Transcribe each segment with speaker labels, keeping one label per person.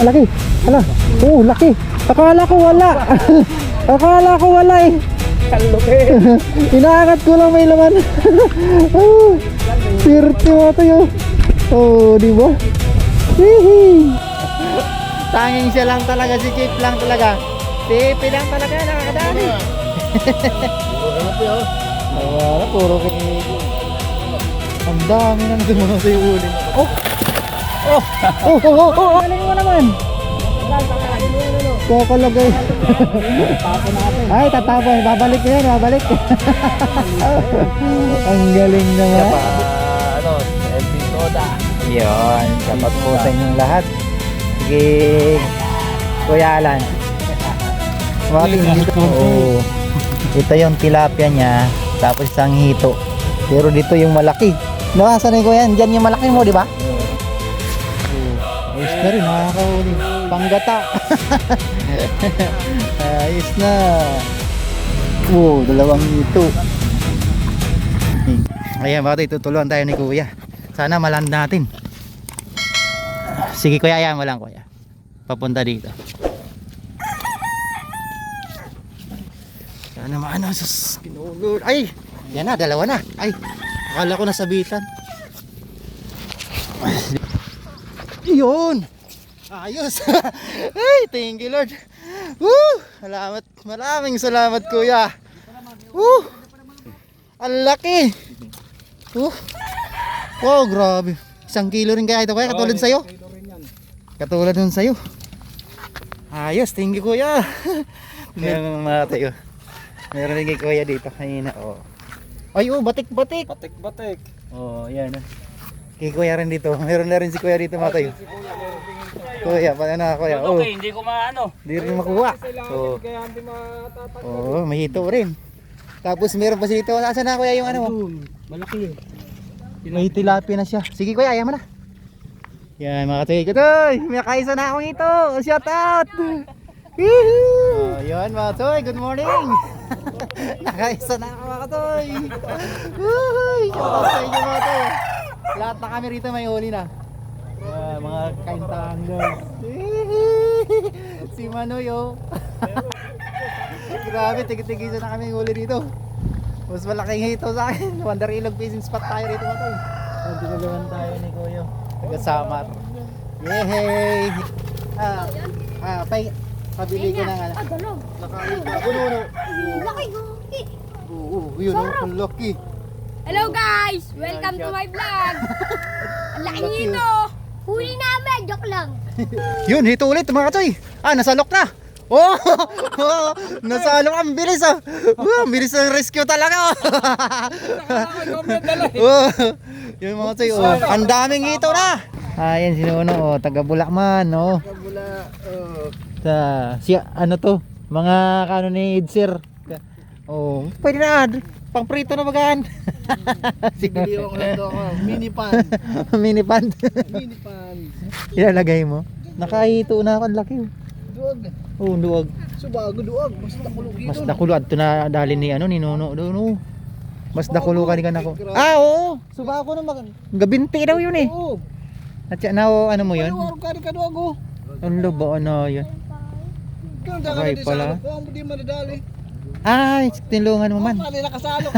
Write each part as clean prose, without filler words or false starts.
Speaker 1: Laki. Hala. Oo, laki. Akala ko wala. Akala ko wala eh. Inaangat ko lang may laman. Swerte mo tayo. Oh, di ba? Hihi. Tanging siya lang talaga, si Chip lang talaga. Pipi lang talaga, nakakadali. Puro kinigil. Ang dami na natin mga sa'yo uli. Oh! Galing mo naman. Kakalagay. Ay, tatapon. Babalik na yan, babalik. Ang galing naman.
Speaker 2: Ano, LB Soda.
Speaker 1: Yun, dapat po sa inyong lahat. Sige, Kuya Alan. Oh, ito yung tilapia niya, tapos isang hito. Pero dito yung malaki. Nakasanay ko yan, dyan yung malaki mo, di ba? Ayos na rin, nakakahuli. Panggata. Ayos na. Oh, dalawang hito. Ayan, bakit tutulungan tayo ni Kuya. Sana maland natin. Sige Kuya, ayan mo lang Kuya. Papunta dito. Sana maano, sus, kinulod. Ay, yan na, dalawa na. Ay, akala ko nasabitan. Yun. Ayos. Ay, thank you Lord. Woo! Salamat, maraming salamat Kuya. Woo! Ang laki. Wow, grabe. 1 kilo rin kaya ito Kuya, katulad sa'yo. Katulad nun sa'yo. Ayos, thank you Kuya. Meron mga tayo. Meron rin kay Kuya dito kanina. Oh. Ay, oh, batik-batik.
Speaker 2: Batik-batik.
Speaker 1: Oh, yan. Kay Kuya rin dito. Meron na rin si Kuya dito mga tayo. Kuya, paano na Kuya? Oh.
Speaker 2: Okay, hindi ko maano.
Speaker 1: Hindi rin makuha. Oh. Oh, may hito rin. Tapos meron pa dito. Nasaan na Kuya yung ano mo?
Speaker 2: Malaki.
Speaker 1: May tilapia na siya. Sige Kuya, ayaw mo na. Yan mga katoy. Katoy, may kaisa na akong ito. Shout out. Oh, yun mga katoy, good morning. Nakaisa na ako mga katoy. Shout out sa inyo mga katoy. Lahat na kami rito may huli na. Mga kaintangan. Si Manoy oh. Grabe, tigit-tigisan na kami huli dito. Mas malaking hito sa akin. Wonder Ilog fishing spot tayo rito mga katoy. Nagtulungan tayo ni Kuya. Taga-Samar. Yehey! Pabili ko ng ano.
Speaker 3: Dalong.
Speaker 1: Nakain ka. Puno.
Speaker 3: Laki ko.
Speaker 1: Oo, yun o. Ang laki.
Speaker 3: Hello guys! Welcome to my vlog! Ang laki nito! Huli namin! Joke lang!
Speaker 1: Yun, hito ulit mga katoy. Nasalok na. Oh! Nasalok. Ang bilis ah. Ang bilis ng rescue talaga. Oh! Yun mga katoy. Oh, ang daming hito na. Ayan si Nuno. Oh, taga Bulakman. Oh. Siya, ano to? Mga kano ni Edsir. Oh, pwede na. Pang prito na bagaan.
Speaker 2: Mini pan.
Speaker 1: Mini pan.
Speaker 2: Mini pan.
Speaker 1: Ilalagay mo. Nakahito na ako. Ang laki.
Speaker 2: Duwag.
Speaker 1: Oh, duwag.
Speaker 2: Subago duwag. Mas nakulog
Speaker 1: Mas dakulo. Ito na dali ni ano ni Nuno. Nuno. Mas dakulo ka na ako. Oo. Suba ako na gabinti daw yun eh.
Speaker 2: Oo.
Speaker 1: At siya na ano mo yun?
Speaker 2: Ano ka duwag oh.
Speaker 1: Ang lobo ano yun.
Speaker 2: Kaya
Speaker 1: Okay pala.
Speaker 2: Kung hindi madadali.
Speaker 1: Ay, tinulungan mo man.
Speaker 2: Pali nakasalo.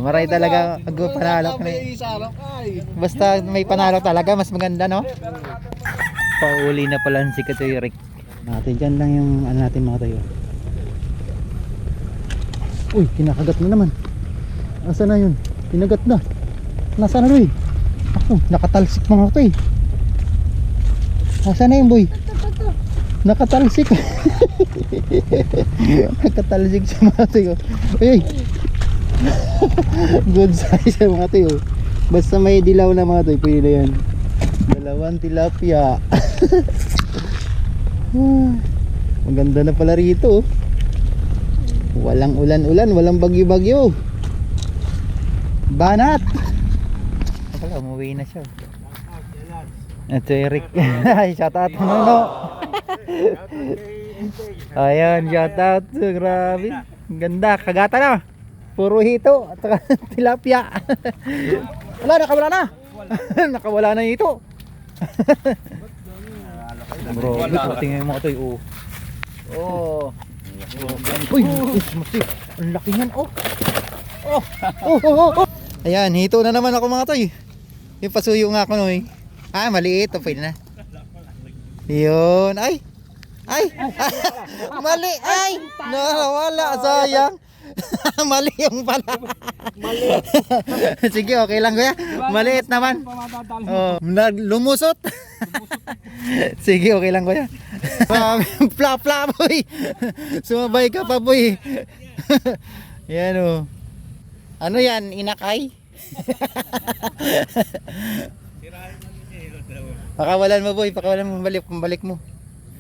Speaker 1: Maray talaga panalo ka na. Basta may panalo talaga, mas maganda no? Pauli na pala si Katoy Rick. Natin dyan lang yung ano natin mga tayo. Uy, kinakagat na naman. Asa na yun? Kinagat na. Nasa na boy? Ako, nakatalsik mga tayo. Asa na yun boy? Nakatalsik. Nakatalsik sa mga tayo. Uy! Good size sa mga tayo. Basta may dilaw na mga tayo, pwede na yan. Dalawang tilapia. Maganda na pala rito. Walang ulan-ulan, walang bagyo-bagyo. Banat. Akala umuwi na siya. Ito Eric. Shout out Nuno. Ayan, shout out. Grabe. Ganda, kagata na. Puro hito at tilapia. Wala, nakawala na. Nakawala na hito. Bro, tingnan mo mga toy. Oh. Oh. Uy, ang laki niyan. Oh. Oh. Oh, oh, oh, oh. Ayan, hito na naman ako mga toy. Yung pasuyo nga ako noy. Ah, maliit. Oh, pwede na. Yun. Ay. Ay. Mali. Ay. Nawala. Sayang. Mali yung pala. Mali. Sige, okay lang kuya. Maliit naman. Oh, lumusot. Sige, okay lang kuya. Pla pla boy. Sumabay ka pa boy. Yan oh. Ano yan? Inakay? Pakawalan mo boy, pakawalan mo, pambalik mo.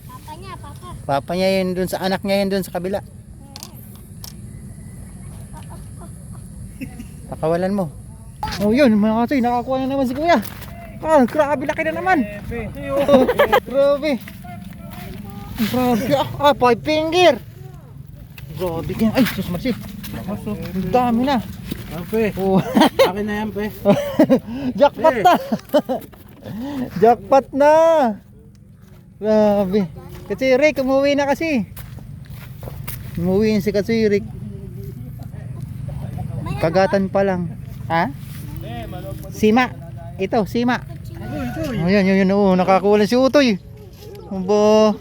Speaker 3: Papa niya, papa.
Speaker 1: Papa niya yun dun sa anak niya yun dun sa kabila. Pakawalan mo. Oh yun mga katoy, nakakuha na naman si kuya. Ah, grabe laki na naman. Oh, grabe. Grabe. Ah, 5 finger. Grabe yan. Ay, sus marsi. Ang dami na.
Speaker 2: Pe.
Speaker 1: Oh.
Speaker 2: Akin na yan, pe.
Speaker 1: Jackpot na. Jackpot na. Grabe. Kasi Rick, umuwi na kasi. Umuwi si kasi Rick. Kagatan pa lang. Ha? Sima. Ito, sima. Oh, yun. Oh, nakakuha si Utoy. Aba.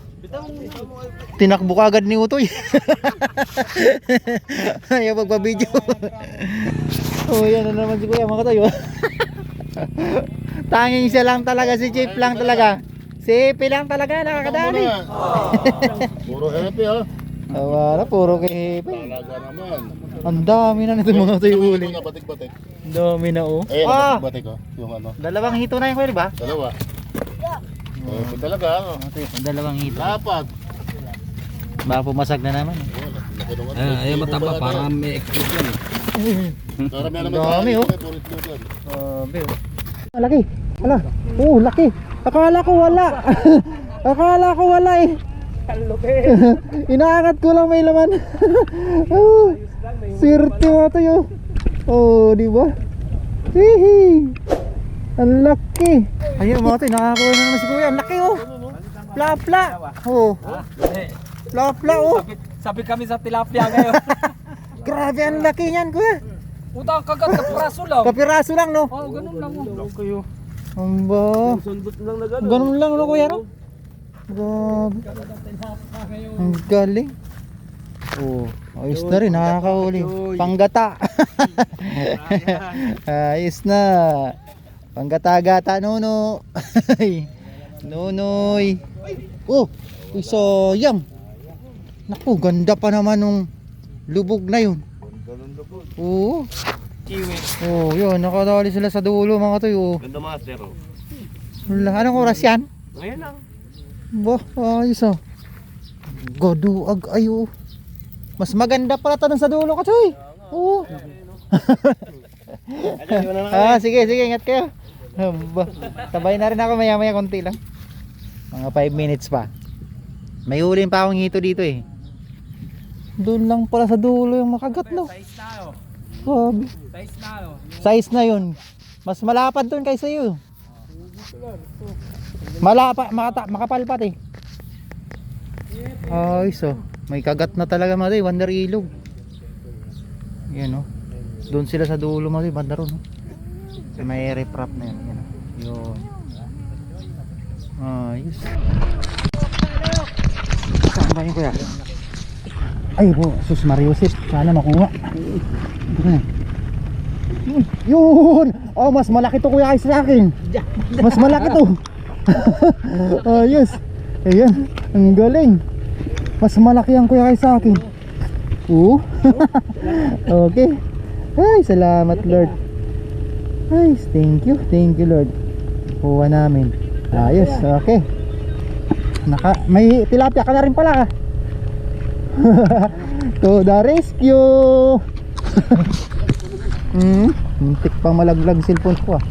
Speaker 1: Tinakbo ka agad ni Utoy. Ayaw magpa-video. Oh, yan na naman si Kuya mga tayo. Tanging siya lang talaga, si Chief lang talaga. Si P lang talaga nakakadali.
Speaker 4: Puro happy ha.
Speaker 1: Wala, puro kay P.
Speaker 4: Talaga naman.
Speaker 1: Ang dami na nito mga tayo uli.
Speaker 4: Ito na batik-batik.
Speaker 1: Ang dami na oh.
Speaker 4: Ayan,
Speaker 1: Ah,
Speaker 4: batik-batik oh. Yung ano.
Speaker 1: dalawang hito na yung kuya, di ba?
Speaker 4: Dalawa. Ito talaga ano.
Speaker 1: Dalawang hito.
Speaker 4: Lapad.
Speaker 1: Baka pumasag na naman.
Speaker 2: Ayaw mataba para may export yan.
Speaker 4: Karami naman
Speaker 1: Dami, oh.
Speaker 4: Puro itlog yan.
Speaker 1: Laki. Ala. Oh, laki. Akala ko wala. Akala ko wala eh. Inaangat ko lang may laman. Oh, swerte mo tayo. Oh, di ba? Hihi. Ang laki. Ayun mga tayo, nakakuha na naman si Kuya. Ang laki oh. Pla-pla. Oh. Pla-pla oh.
Speaker 2: Sabi kami sa tilapia ngayon.
Speaker 1: Grabe ang laki niyan Kuya.
Speaker 2: Utang kagat kapraso lang.
Speaker 1: Kapiraso lang no.
Speaker 2: Oh, ganun lang oh.
Speaker 1: Amba.
Speaker 2: Sundot lang na ganun.
Speaker 1: Ganun lang no Kuya no. Grabe. Ang galing. Oh, ayos na rin, nakakahuli. Panggata. Ayos na. Panggata-gata nuno. Nunoy. Oh, sayang. Naku, ganda pa naman nung lubog na yun. Oo. Oh, yun, nakadali sila sa dulo mga toy. Oh.
Speaker 2: Ganda master oh.
Speaker 1: Wala, anong oras yan?
Speaker 2: Ngayon lang.
Speaker 1: Bah, ayos ah. Gaduag ayo. Mas maganda pala tanong sa dulo ka, Choy. Oo. Ah, sige, ingat kayo. Bah, sabay na rin ako maya-maya konti lang. Mga 5 minutes pa. May hulin pa akong hito dito eh. Doon lang pala sa dulo yung makagat no.
Speaker 2: Size na oh.
Speaker 1: Grabe.
Speaker 2: Size na oh.
Speaker 1: Size na yun. Mas malapad doon kaysa iyo. Makapal pati. Ay, so may kagat na talaga mga day, Wonder Ilog. Yan oh. Doon sila sa dulo mga day, banda ron oh. So, may reprap na yan, yan oh. Yun. Ayos. Saan ba yun kuya? Ay po, sus Mariusip, sana makuha. Yun! Oh, mas malaki to kuya kaysa sa akin. Mas malaki to. Ayos. Ayan, ang galing. Mas malaki ang kuya kaysa sa akin. Oo. Okay. Ay, salamat Lord. Ay, thank you Lord. Kuha namin. Ayos, okay. May tilapia ka na rin pala. To the rescue. Muntik pang malaglag cellphone ko ah.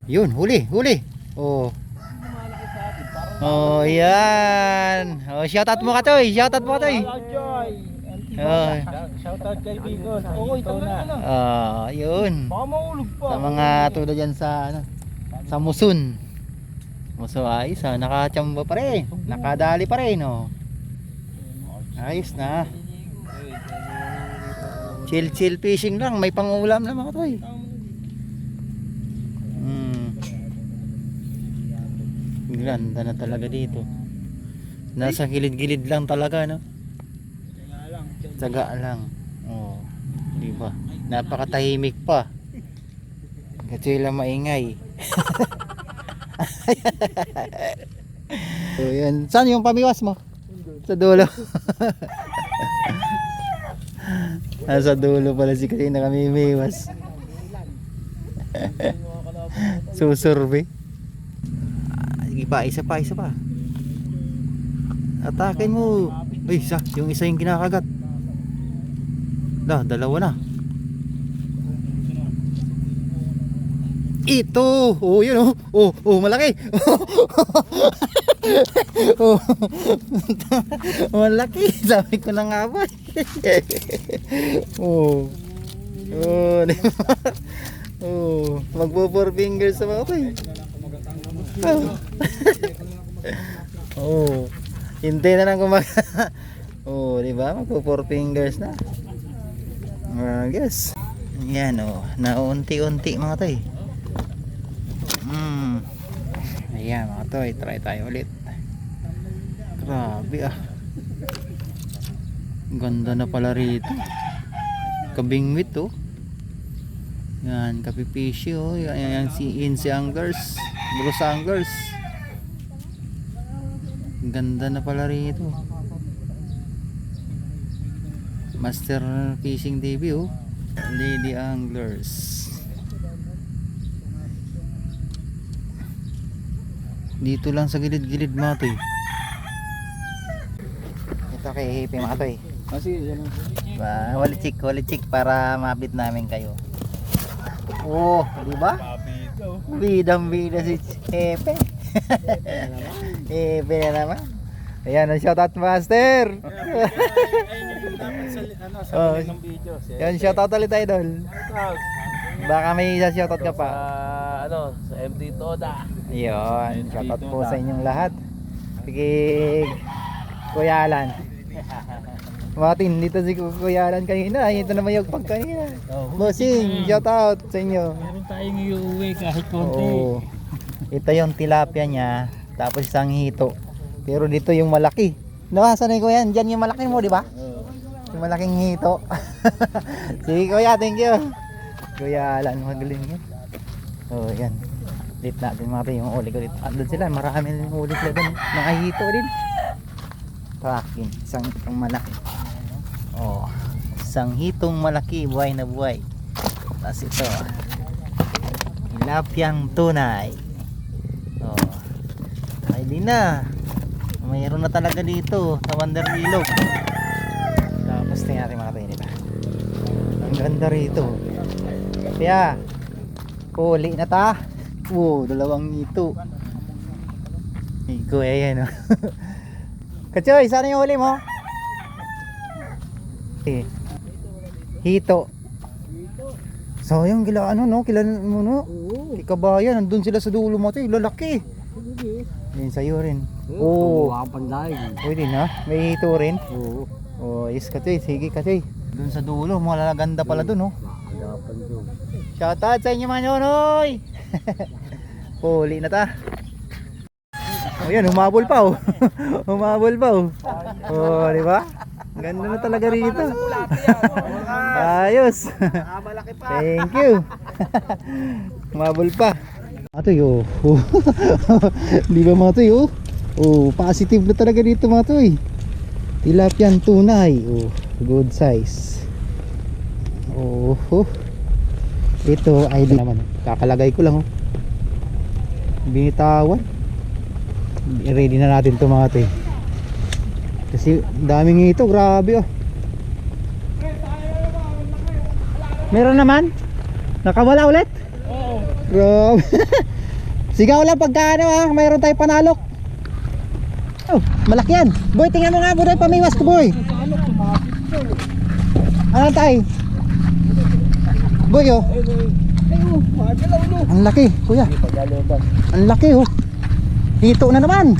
Speaker 1: Yun, huli. Oh. Oh, yan. Oh, shoutout mo ka Toy. Oh.
Speaker 2: Shoutout kay Bicol. Oo, ito na.
Speaker 1: Yun.
Speaker 2: Baka mahulog pa.
Speaker 1: Sa mga tulad yan sa ano, sa Musun. So ayos ha, nakachamba pa rin. Nakadali pa rin oh. Ayos na. Chill fishing lang, may pangulam na mga toy. Ganda na talaga dito. Nasa gilid-gilid lang talaga no. Tsaga lang. Oh, di ba? Napakatahimik pa. Kasi lang maingay. So yan. Saan yung pamiwas mo? Sa dulo. Nasa dulo pala si kasi nakamimiwas. Susurvey. Sige pa, isa pa. Atakin mo. Ay, yung isa yung kinakagat. Dalawa na. Ito. Oh, yun oh. Oh, malaki. Oh. Malaki. Sabi ko na nga ba. Oh. Oh, diba? Oh, magpo 4 fingers sa mga ko. Oh. Hintay na lang oh, di ba? Magpo 4 fingers na. Guys. Yan oh, naunti-unti mga toy. Ayan mga toy, try tayo ulit. Grabe ah. Ganda na pala rito. Kabingwit oh. Yan, kapipishi oh. Yan si Insi Anglers, Bruce Anglers. Ganda na pala rito. Master Fishing TV oh. Lady Anglers. Dito lang sa gilid-gilid mga toy. Ito kay Hippie mga toy.
Speaker 2: Kasi yan.
Speaker 1: Walichik para mabit namin kayo. Oh, di ba? Bidang-bida si Hippie. Hippie na naman. Ayan ang shoutout master. Oh, yan shoutout ulit idol. Baka may isa shoutout ka pa.
Speaker 2: Sa MD Toda.
Speaker 1: Ayun, shoutout po sa inyong lahat. Sige, Kuya Alan. Matin, dito si Kuya Alan kanina. Ito naman yung pag kanina. Bossing, shoutout sa inyo.
Speaker 2: Meron tayong iuwi kahit konti.
Speaker 1: Oo. Ito yung tilapia niya. Tapos isang hito. Pero dito yung malaki. Nakasan na ko yan. Diyan yung malaki mo, di ba? Yung malaking hito. Sige Kuya, thank you. Kuya Alan, magaling yun. Oh, yan. Lit natin mga tayo yung uli ko dito. Andun sila, marami rin uli sila dun. Mga hito din. Tracking, isang hitong malaki. Oh, isang hitong malaki, buhay na buhay. Tapos ito, tilapiyang tunay. Oh, ay di na. Mayroon na talaga dito sa Wanderbilog. Tapos tingnan natin mga tayo nila. Ang ganda rito. Kaya huli na ta. Dalawang ito. Iko ayan oh. Kachoy, saan yung huli mo? Hito. So yung kila no, kila mo no? Kabayan, nandun sila sa dulo mo 'to, lalaki. Yan sa'yo rin. Pwede na, may hito rin. Yes Kachoy, sige Kachoy. Dun sa dulo, mga ganda pala dun oh. Shoutout sa inyo mga nonoy. Huli na ta. Oh yan, humabol pa oh. Humabol pa oh. Oh, di ba? Ganda na talaga rito. Ayos. Thank you. Humabol pa. Matoy oh. Di ba matoy oh? Oh, positive na talaga dito matoy. Tilapian tunay. Oh, good size. Oh. Ito ay naman. Kakalagay ko lang oh. Binitawan. I-ready na natin ito mga ito. Kasi daming ito, grabe oh. Meron naman? Nakawala ulit?
Speaker 2: Oo.
Speaker 1: Grabe. Sigaw lang pagka ano ah, mayroon tayong panalok. Oh, malaki yan. Boy, tingnan mo nga boy, pamiwas ko boy. Ano tayo? Boy oh. Ang laki kuya. Ang laki oh. Hito na naman.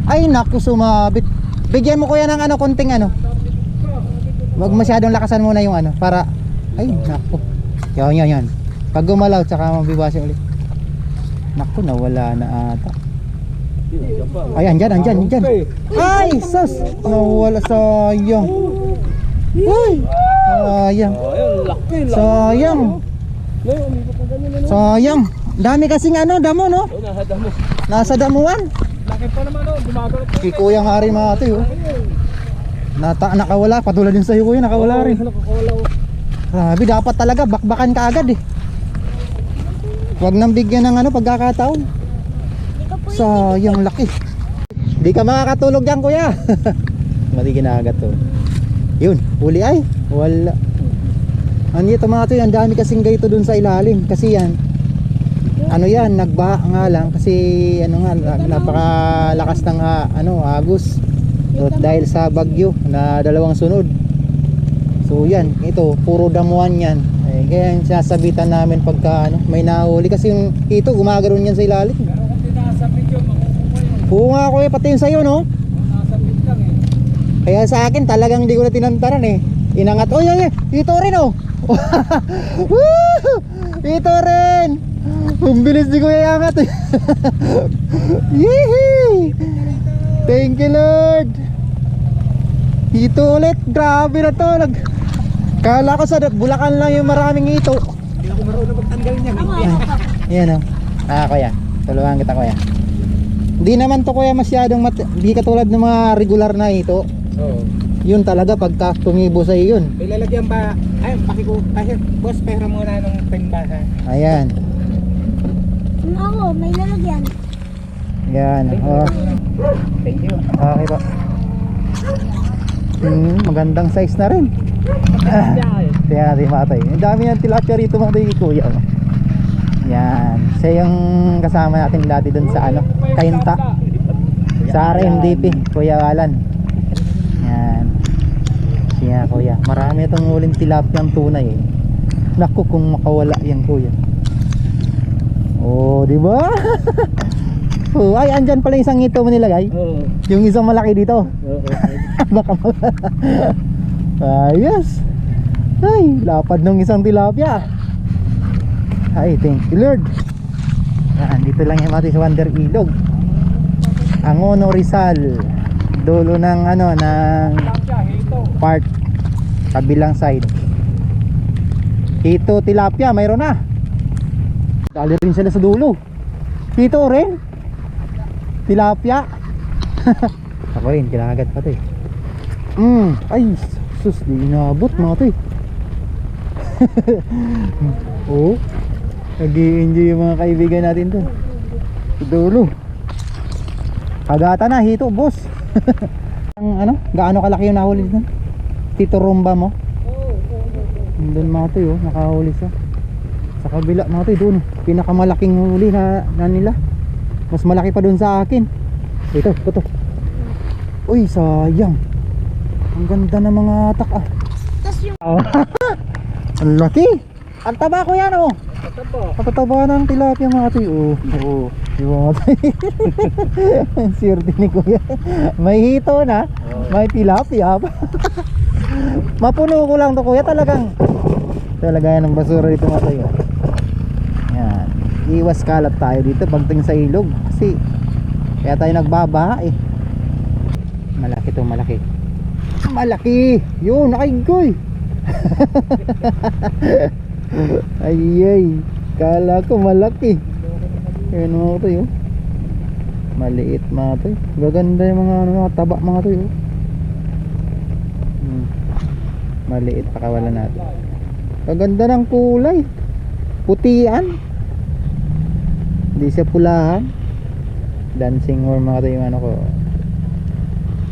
Speaker 1: Ay naku, sumabit. Bigyan mo kuya ng ano, konting ano. Wag masyadong lakasan muna yung ano, para ay naku. Yan. Pag gumalaw tsaka mabibasin ulit. Naku, nawala na ata. Ay, andyan. Ay, sus! Nawala, sayang. Ay, sayang. Sayang. Dami kasing ano, damo, no? Nasa damuan.
Speaker 2: Laki pa naman oh, gumagalaw pa.
Speaker 1: Si Kuya nga rin mga ito, oh. Nakawala, patulad din sa'yo kuya, nakawala rin. Grabe, dapat talaga, bakbakan ka agad eh. Huwag nang bigyan ng ano, pagkakataon. Sayang laki. Di ka makakatulog dyan kuya. Mati kinagat to. Yun, huli ay. Wala. Ano ito mga to, ang dami kasing gayto dun sa ilalim. Kasi yan, ano yan, nagbaha nga lang. Kasi ano nga, napakalakas ng agos. So, dahil sa bagyo na dalawang sunod. So yan, ito, puro damuhan yan. Eh, kaya yung sinasabitan namin pagka may nahuli. Kasi yung ito, gumagano'n yan sa ilalim.
Speaker 2: Pero kung tinasabit yun, makukuha yun.
Speaker 1: Oo nga kuya, pati yung sa'yo no.
Speaker 2: Nasabit lang eh.
Speaker 1: Kaya sa akin talagang hindi ko na tinantaran eh. Inangat, oy, ito rin oh. Woo! Ito rin. Ang bilis di kuya iangat eh. Yehey! Thank you Lord. Ito ulit, grabe na to. Kala ko sa Bulacan lang yung maraming ito.
Speaker 2: Hindi ako marunong magtanggal niya.
Speaker 1: Yan oh. Kuya, tulungan kita kuya. Hindi naman to kuya masyadong hindi katulad ng mga regular na ito.
Speaker 2: Oo.
Speaker 1: Yun talaga pagka tumibo sa iyo yun.
Speaker 2: May lalagyan ba? Ay, boss, pera muna nung penbasa.
Speaker 1: Ayan.
Speaker 3: Oo, may lalagyan.
Speaker 1: Yan. Oh.
Speaker 2: Thank you.
Speaker 1: Okay po. Magandang size na rin. Kaya natin matay. Ang dami ng tilapia rito mga tayo kuya. Yan. Siya yung kasama natin dati dun sa ano, Kainta. Sa RMDP, Kuya Alan. Yan. Siya kuya. Marami itong huling tilapia ang tunay eh. Naku kung makawala yan kuya. Oh, di ba? Oh, ay andyan pala isang ito mo nilagay.
Speaker 2: Oo.
Speaker 1: Yung isang malaki dito.
Speaker 2: Oo.
Speaker 1: Baka ayos. Ay, lapad ng isang tilapia. Ay, thank you Lord. Dito lang yung Matis Wonder Ilog. Angono Rizal. Dulo ng ano, ng part kabilang side. Ito tilapia, mayroon na. Dali rin sila sa dulo. Ito rin tilapia. Ako rin, kinakagat pa to eh. Ay, sus, di inabot mga to eh. Oh, nag-i-enjoy yung mga kaibigan natin to. Dulo. Kagata na, hito, boss. Ang ano, gaano kalaki yung nahuli dito? Tito Rumba mo? Doon mga to yun, nakahuli siya. Sa kabila mga to, doon. Pinakamalaking huli na nila. Mas malaki pa doon sa akin. Ito. Uy, sayang. Ang ganda ng mga atak ah.
Speaker 3: Tapos yung
Speaker 1: Ang laki. Ang taba ko yan oh.
Speaker 2: Ito po.
Speaker 1: Ang taba ng tilapia mga toy. Oo. Di ba mga toy? Ang swerte ni kuya. May hito na. May tilapia. Mapuno ko lang to kuya. Talagang yan ang basura dito mga toy. Yan. Iwas kalat tayo dito pagdating sa ilog. Kasi kaya tayo nagbabaha eh. Malaki to, malaki. Malaki. Yun, nakaigoy. Ay, kala ko malaki. Ayun mga to yun. Maliit mga to. Gaganda yung mga taba mga to yun. Maliit, pakawalan natin. Gaganda ng kulay. Putian. Hindi siya pulahan. Dancing worm mga to yung ano ko.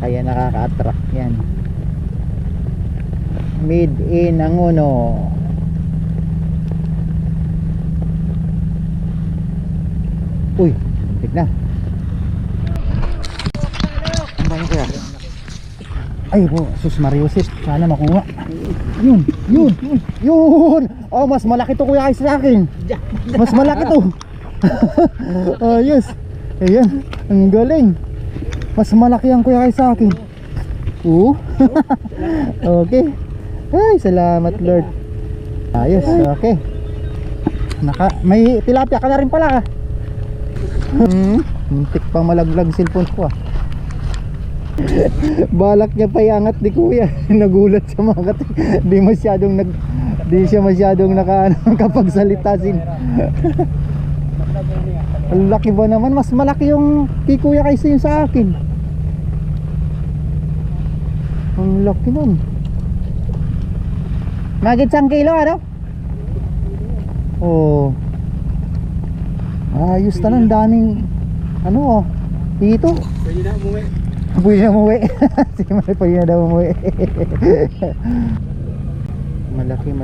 Speaker 1: Kaya nakaka-attract yan. Made in Angono. Uy, tik na. Ang bayan kaya. Ay po, sus Mariusip, sana makuha. Yun. Oh, mas malaki to kuya kaysa sa akin. Mas malaki to. Ayos. Ayan, ang galing. Mas malaki ang kuya kay sa akin. Oo. Okay. Ay, salamat Lord. Ayos, okay. May tilapia ka na rin pala. Muntik pang malaglag cellphone ko ah. Balak niya pa iangat ni kuya. Nagulat siya mga kati. Di siya masyadong nakapagsalitasin. Ang laki ba naman? Mas malaki yung kay kuya kaysa yung sa akin. Ang laki nun. Magit 1 kilo ano? Oh. Ayos tanan, daming ano oh. Dito.
Speaker 2: Pwede na umuwi.
Speaker 1: Pwede na umuwi. Sige, pwede na daw umuwi. Malaki.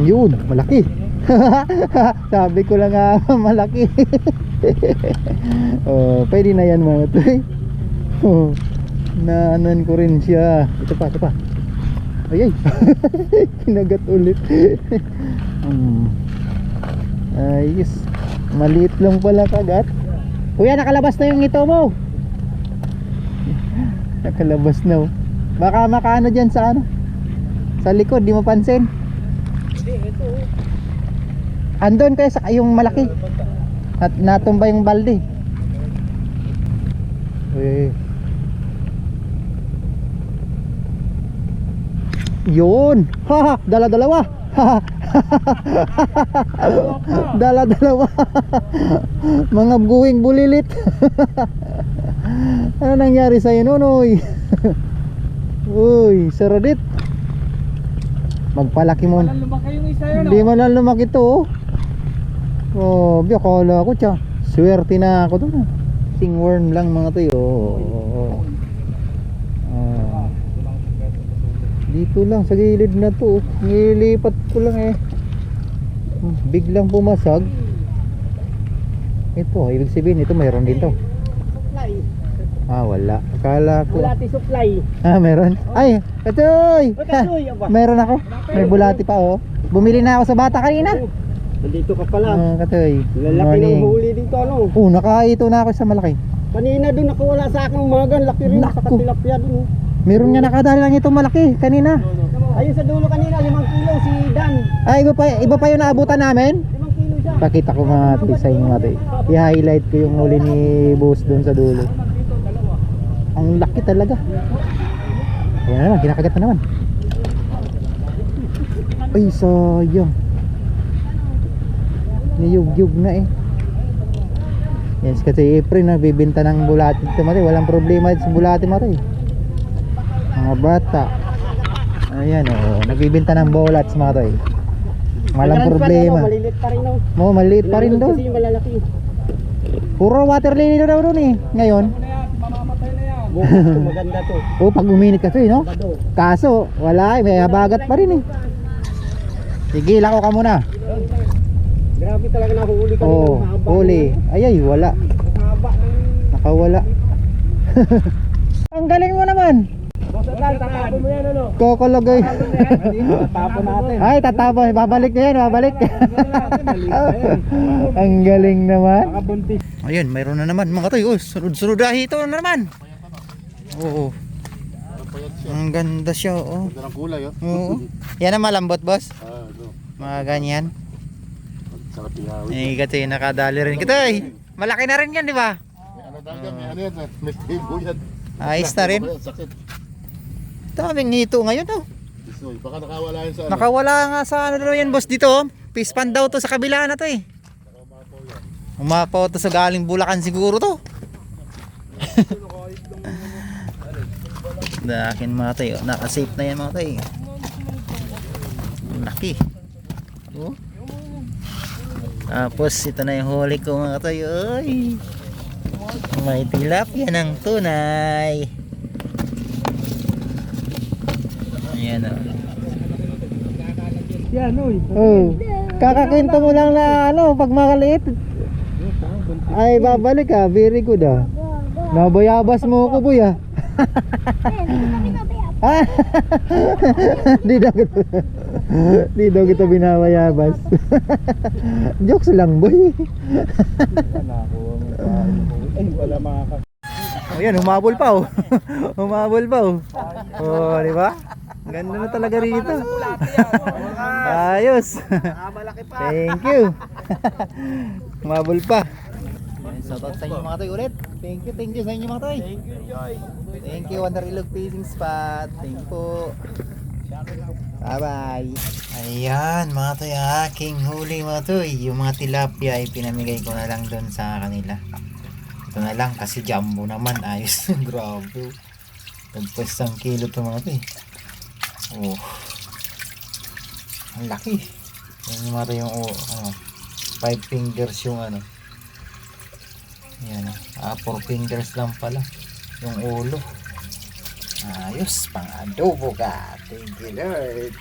Speaker 1: Yun, malaki. Sabi ko lang nga, malaki. Oh, pwede na yan mga toy. Oh, naanan ko rin siya. Ito pa. Ay. Kinagat ulit. Ayos. Maliit lang pala kagat. Kuya, nakalabas na yung ito mo. Nakalabas na oh. Baka makaano dyan sa ano, sa likod, di mo pansin.
Speaker 2: Ito.
Speaker 1: Andun kayo sa yung malaki. At natumba yung balde. Yun. Ha, dala-dalawa. Dala-dalawa. Mga buwing bulilit. Ano nangyari sa'yo nonoy? Uy, saradit. Magpalaki mo.
Speaker 2: Lumaki yung isa yun.
Speaker 1: Hindi man lang lumaki to. Oh, akala ko siya. Swerte na ako doon. Stingworm lang mga tayo. Dito lang sa gilid na to. Nilipat ko lang eh. Biglang pumasag. Ito, ibig sabihin ito mayroon din to.
Speaker 2: Supply.
Speaker 1: Wala. Akala ko.
Speaker 2: Bulati supply.
Speaker 1: Meron. Ay, katoy.
Speaker 2: Katoy, aba.
Speaker 1: Meron ako. May bulati pa oh. Bumili na ako sa bata kanina.
Speaker 2: Nandito ka pala.
Speaker 1: Katoy.
Speaker 2: Lalaki ng huli dito ano.
Speaker 1: Nakaito na ako sa malaki.
Speaker 2: Kanina doon nakawala sa akin umaga. Laki rin sa
Speaker 1: Naku.
Speaker 2: tilapia doon.
Speaker 1: Meron nga nakadali lang itong malaki kanina.
Speaker 2: Ayun sa dulo kanina 5 kilo si Dan.
Speaker 1: Ay, iba pa yung naabutan namin.
Speaker 2: 5 kilo siya.
Speaker 1: Pakita ko mga sa inyo mga tayo. I-highlight ko yung huli ni boss doon sa dulo. Ang laki talaga. Ayan na naman, kinakagat na naman. Ay, sayang. Niyug-yug na eh. Yes, kasi April nagbibenta ng bulati dito matay. Walang problema sa bulati matay. Mga bata. Ayan nagbibenta ng bolats mga tayo. Walang problema.
Speaker 2: Malilit pa rin daw.
Speaker 1: Maliit pa rin doon.
Speaker 2: Kasi yung malalaki.
Speaker 1: Puro water lily daw doon eh. Ngayon.
Speaker 2: Mamamatay na yan. Bukas maganda to.
Speaker 1: Pag uminit kasi no. Kaso wala may habagat pa rin eh. Sige, lako ka muna.
Speaker 2: Grabe talaga nahuhuli ka rin.
Speaker 1: Huli. Ay, wala. Nakawala. Ang galing mo naman.
Speaker 2: Tatapon mo yan ano?
Speaker 1: Kokologay.
Speaker 2: Tatapon natin.
Speaker 1: Ay, tatapon. Babalik na yan, babalik. Ang galing naman.
Speaker 2: Nakabuntis.
Speaker 1: Ayun, mayroon na naman mga tayo. Sunod-sunod ito na naman. Oo. Ang ganda siya. Oo.
Speaker 4: Ganda ng kulay oh.
Speaker 1: Oo. Yan ang malambot, boss.
Speaker 4: Ito.
Speaker 1: Mga ganyan.
Speaker 4: Sarap ihawin.
Speaker 1: Eh, kasi nakadali rin kita eh. Malaki na rin yan, di ba?
Speaker 4: May ano daw yan, may ano yan, may tibo yan.
Speaker 1: Ayos na rin.
Speaker 4: Sakit.
Speaker 1: Daming hito ngayon oh.
Speaker 4: Isoy, baka nakawala yun sa ano.
Speaker 1: Nakawala nga sa ano daw yan, boss, dito. Fish pan daw to sa kabila na to eh. Umapaw to sa galing Bulacan siguro to. Dakin mga tayo, naka-safe na yan mga tayo. Laki. Oh. Tapos ito na yung huli ko mga tayo. Ay. May tilapia ng tunay. Ayan o.
Speaker 2: Yan oy.
Speaker 1: Oh. Kakakwento mo lang na ano, pag makaliit. Ay babalik ah, very good ah. Nabayabas mo ko boy ah. Di daw kita. Di daw kita binabayabas. Jokes lang, boy.
Speaker 2: Wala makaka...
Speaker 1: Oh, yan, humabol pa oh. Humabol pa oh. Oh, di ba? Ganda na talaga rito. Ayos. Thank you. Humabol pa. Shoutout sa inyo mga toy ulit. Thank you sa inyo mga toy.
Speaker 2: Thank you, Joy.
Speaker 1: Thank you, Wonder Ilog Fishing Spot. Thank you po. Bye-bye. Ayan mga toy, aking huli mga toy. Yung mga tilapia ay pinamigay ko na lang doon sa kanila. Ito na lang kasi jumbo naman. Ayos. Grabe. Tagpas 1 kilo ito mga toy. Oh. Ang laki. Yan yung mga toy, yung 5 fingers yung ano. Yan, 4 fingers lang pala yung ulo. Ayos, pang adobo ka. Thank you Lord.